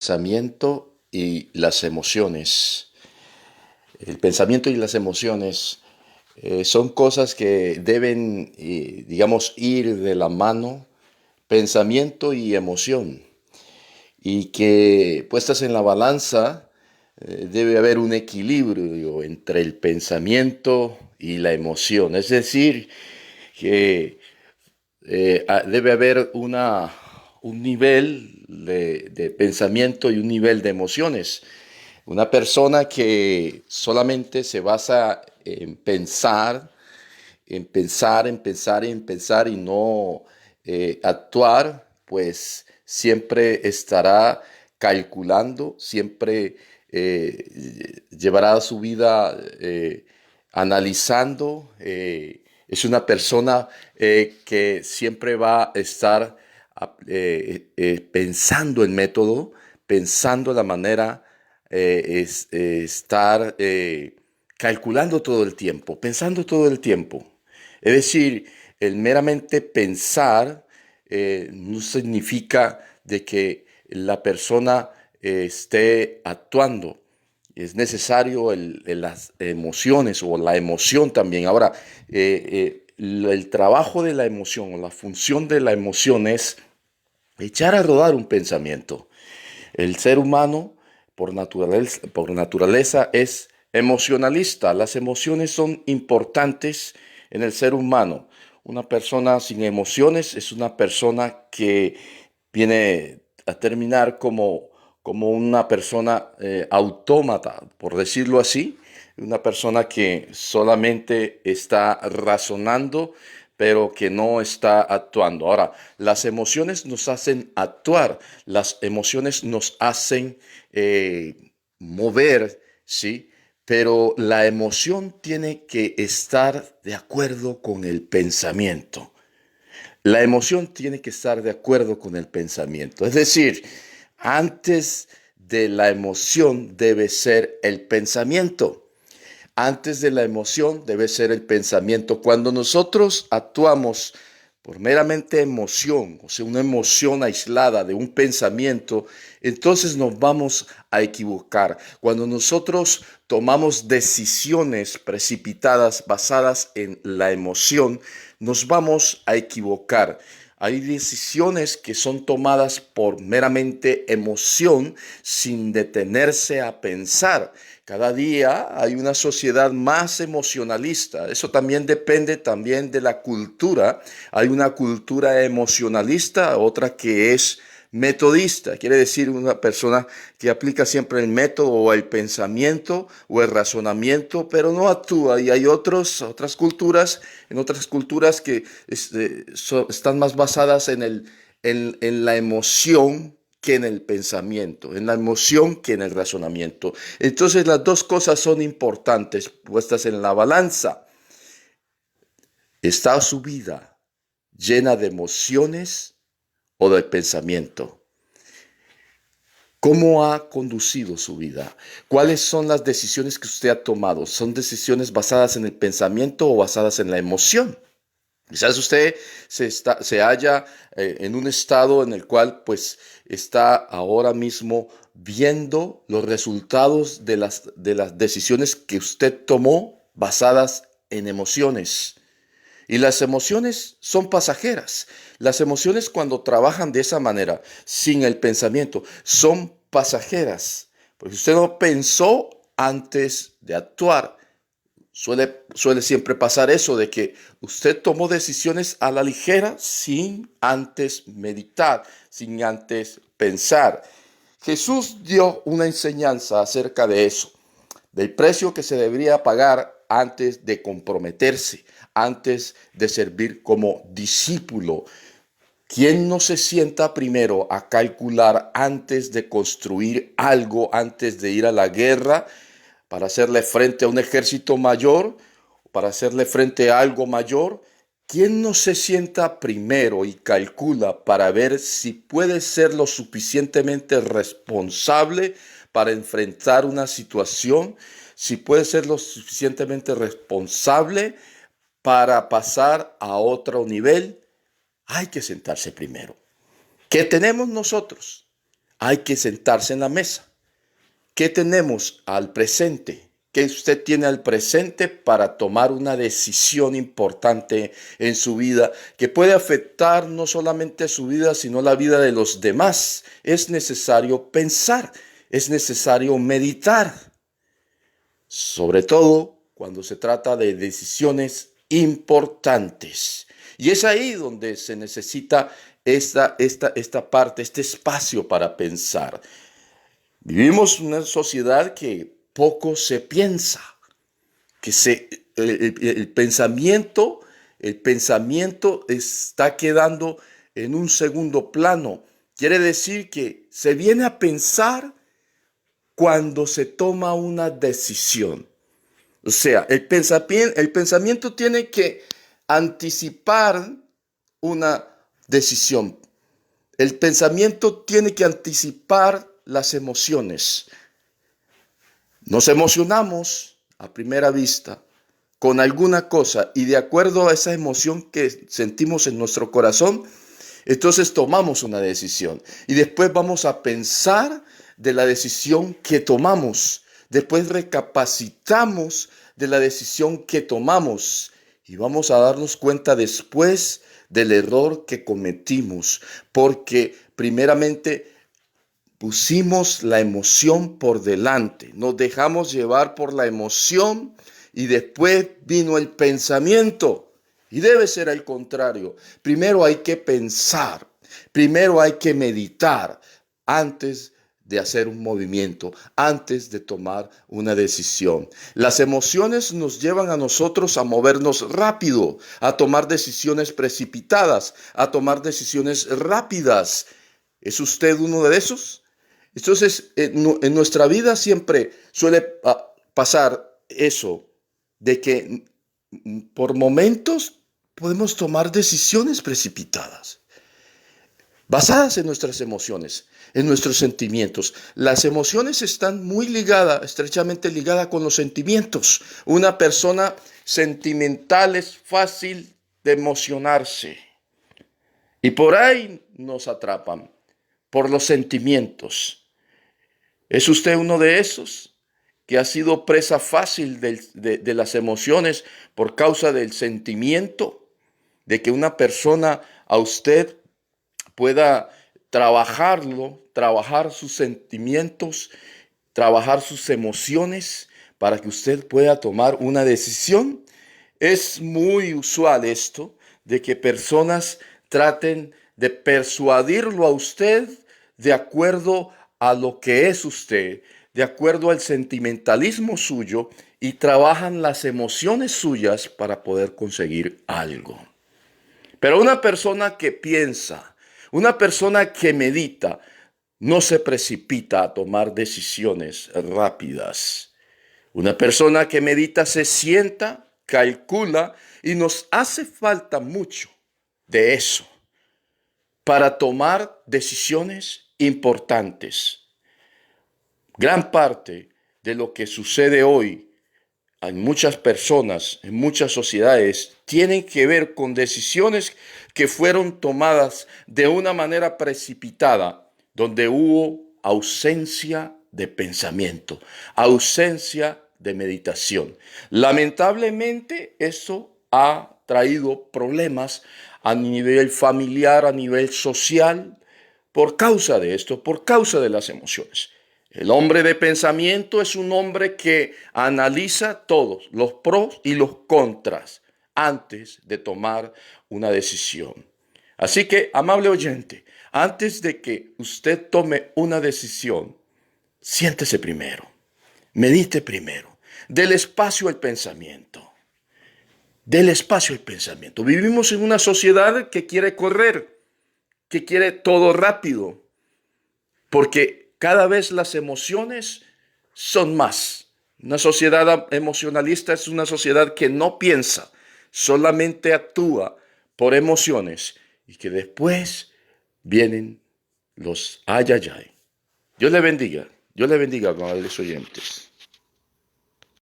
Pensamiento y las emociones. El pensamiento y las emociones son cosas que deben, digamos, ir de la mano, pensamiento y emoción, y que puestas en la balanza debe haber un equilibrio entre el pensamiento y la emoción. Es decir, que debe haber un nivel de pensamiento y un nivel de emociones. Una persona que solamente se basa en pensar, en pensar y no actuar, pues siempre estará calculando, siempre llevará su vida analizando. Es una persona que siempre va a estar pensando el método, pensando la manera, estar calculando todo el tiempo, pensando todo el tiempo. Es decir, el meramente pensar no significa de que la persona esté actuando. Es necesario las emociones o la emoción también. Ahora, el trabajo de la emoción o la función de la emoción es echar a rodar un pensamiento. El ser humano, por naturaleza, es emocionalista. Las emociones son importantes en el ser humano. Una persona sin emociones es una persona que viene a terminar como una persona autómata, por decirlo así. Una persona que solamente está razonando, pero que no está actuando. Ahora, las emociones nos hacen actuar, las emociones nos hacen mover, ¿sí? Pero la emoción tiene que estar de acuerdo con el pensamiento. La emoción tiene que estar de acuerdo con el pensamiento. Es decir, antes de la emoción debe ser el pensamiento. Antes de la emoción debe ser el pensamiento. Cuando nosotros actuamos por meramente emoción, o sea, una emoción aislada de un pensamiento, entonces nos vamos a equivocar. Cuando nosotros tomamos decisiones precipitadas basadas en la emoción, nos vamos a equivocar. Hay decisiones que son tomadas por meramente emoción sin detenerse a pensar. Cada día hay una sociedad más emocionalista. Eso también depende también de la cultura. Hay una cultura emocionalista, otra que es metodista. Quiere decir una persona que aplica siempre el método o el pensamiento o el razonamiento, pero no actúa. Y hay otras culturas, en otras culturas que están más basadas en la emoción que en el pensamiento, en la emoción que en el razonamiento. Entonces las dos cosas son importantes puestas en la balanza. ¿Está su vida llena de emociones o de pensamiento? ¿Cómo ha conducido su vida? ¿Cuáles son las decisiones que usted ha tomado? ¿Son decisiones basadas en el pensamiento o basadas en la emoción? Quizás usted se halla en un estado en el cual pues está ahora mismo viendo los resultados de las decisiones que usted tomó basadas en emociones. Y las emociones son pasajeras. Las emociones cuando trabajan de esa manera, sin el pensamiento, son pasajeras. Porque usted no pensó antes de actuar. Suele siempre pasar eso de que usted tomó decisiones a la ligera sin antes meditar, sin antes pensar. Jesús dio una enseñanza acerca de eso, del precio que se debería pagar antes de comprometerse, antes de servir como discípulo. ¿Quién no se sienta primero a calcular antes de construir algo, antes de ir a la guerra, para hacerle frente a un ejército mayor, para hacerle frente a algo mayor? ¿Quién no se sienta primero y calcula para ver si puede ser lo suficientemente responsable para enfrentar una situación? Si puede ser lo suficientemente responsable para pasar a otro nivel. Hay que sentarse primero. ¿Qué tenemos nosotros? hay que sentarse en la mesa. ¿Qué tenemos al presente? ¿Qué usted tiene al presente para tomar una decisión importante en su vida que puede afectar no solamente su vida, sino la vida de los demás? Es necesario pensar, es necesario meditar, sobre todo cuando se trata de decisiones importantes. Y es ahí donde se necesita esta parte, este espacio para pensar. Vivimos en una sociedad que poco se piensa, que el pensamiento está quedando en un segundo plano. Quiere decir que se viene a pensar cuando se toma una decisión. O sea, el pensamiento tiene que anticipar una decisión. El pensamiento tiene que anticipar las emociones. Nos emocionamos a primera vista con alguna cosa y de acuerdo a esa emoción que sentimos en nuestro corazón, entonces tomamos una decisión y después vamos a pensar de la decisión que tomamos. Después recapacitamos de la decisión que tomamos y vamos a darnos cuenta después del error que cometimos, porque primeramente pusimos la emoción por delante, nos dejamos llevar por la emoción y después vino el pensamiento. Y debe ser al contrario. Primero hay que pensar, primero hay que meditar antes de hacer un movimiento, antes de tomar una decisión. Las emociones nos llevan a nosotros a movernos rápido, a tomar decisiones precipitadas, a tomar decisiones rápidas. ¿Es usted uno de esos? Entonces, en nuestra vida siempre suele pasar eso, de que por momentos podemos tomar decisiones precipitadas, basadas en nuestras emociones, en nuestros sentimientos. Las emociones están muy ligadas, estrechamente ligadas con los sentimientos. Una persona sentimental es fácil de emocionarse y por ahí nos atrapan, por los sentimientos. ¿Es usted uno de esos que ha sido presa fácil de las emociones por causa del sentimiento? De que una persona a usted pueda trabajar sus sentimientos, trabajar sus emociones para que usted pueda tomar una decisión. Es muy usual esto de que personas traten de persuadirlo a usted de acuerdo a lo que es usted, de acuerdo al sentimentalismo suyo y trabajan las emociones suyas para poder conseguir algo. Pero una persona que piensa, una persona que medita, no se precipita a tomar decisiones rápidas. Una persona que medita se sienta, calcula y nos hace falta mucho de eso para tomar decisiones importantes. Gran parte de lo que sucede hoy en muchas personas, en muchas sociedades, tienen que ver con decisiones que fueron tomadas de una manera precipitada, donde hubo ausencia de pensamiento, ausencia de meditación. Lamentablemente, eso ha traído problemas a nivel familiar, a nivel social, por causa de esto, por causa de las emociones. El hombre de pensamiento es un hombre que analiza todos los pros y los contras antes de tomar una decisión. Así que, amable oyente, antes de que usted tome una decisión, siéntese primero, medite primero, déle espacio al pensamiento. Dele espacio al pensamiento. Vivimos en una sociedad que quiere correr, que quiere todo rápido, porque cada vez las emociones son más. Una sociedad emocionalista es una sociedad que no piensa, solamente actúa por emociones y que después vienen los ay, ay, ay. Dios le bendiga, amables oyentes.